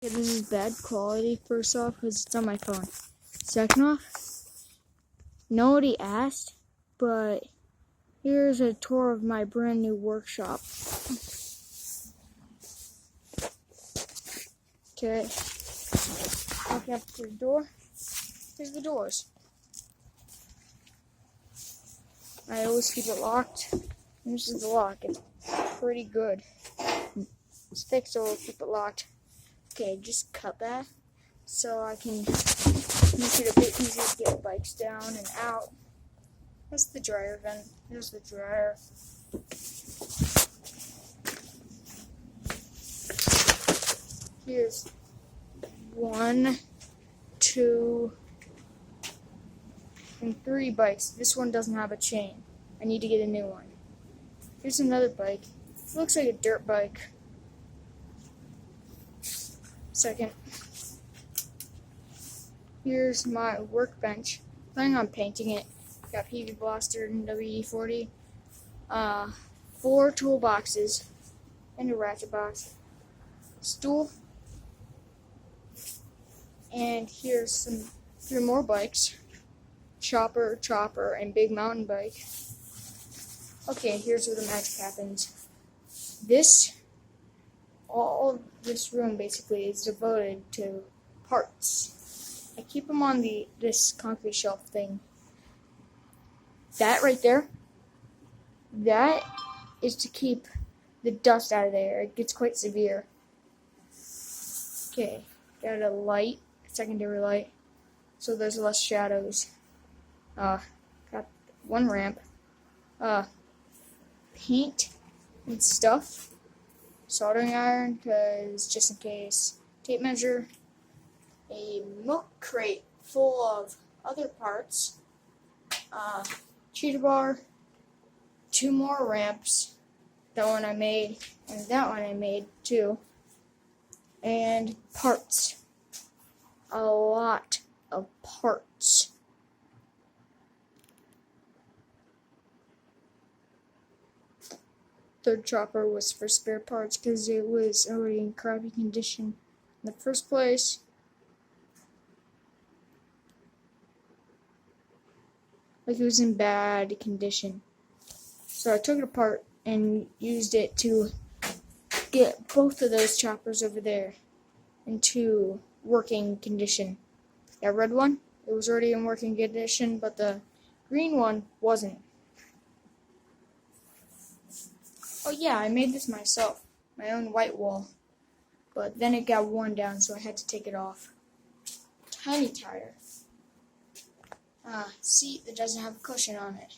Okay, this is bad quality, first off, because it's on my phone. Second off, nobody asked, but here's a tour of my brand new workshop. Okay, walking up to the door. Here's the doors. I always keep it locked. And this is the lock. It's pretty good. It's fixed, so we'll keep it locked. Okay, just cut that so I can make it a bit easier to get bikes down and out. That's the dryer vent. Here's the dryer. Here's 1, 2, and 3 bikes. This one doesn't have a chain. I need to get a new one. Here's another bike. It looks like a dirt bike. Second. Here's my workbench. Planning on painting it. Got PV Blaster and WD-40. 4 toolboxes and a ratchet box. Stool. And here's 3 more bikes. Chopper, and big mountain bike. Okay, here's where the magic happens. All of this room basically is devoted to parts. I keep them on this concrete shelf thing. That right there, that is to keep the dust out of there. It gets quite severe. Okay, got a light, secondary light, so there's less shadows. Got 1 ramp. Paint and stuff. Soldering iron, because just in case. Tape measure. A milk crate full of other parts. Cheater bar. 2 more ramps. That one I made, and that one I made too. And parts. A lot of parts. Third chopper was for spare parts because it was already in crappy condition in the first place. Like it was in bad condition. So I took it apart and used it to get both of those choppers over there into working condition. That red one, it was already in working condition, but the green one wasn't. Oh yeah, I made this myself, my own white wall, but then it got worn down, so I had to take it off. Tiny tire. Seat that doesn't have a cushion on it.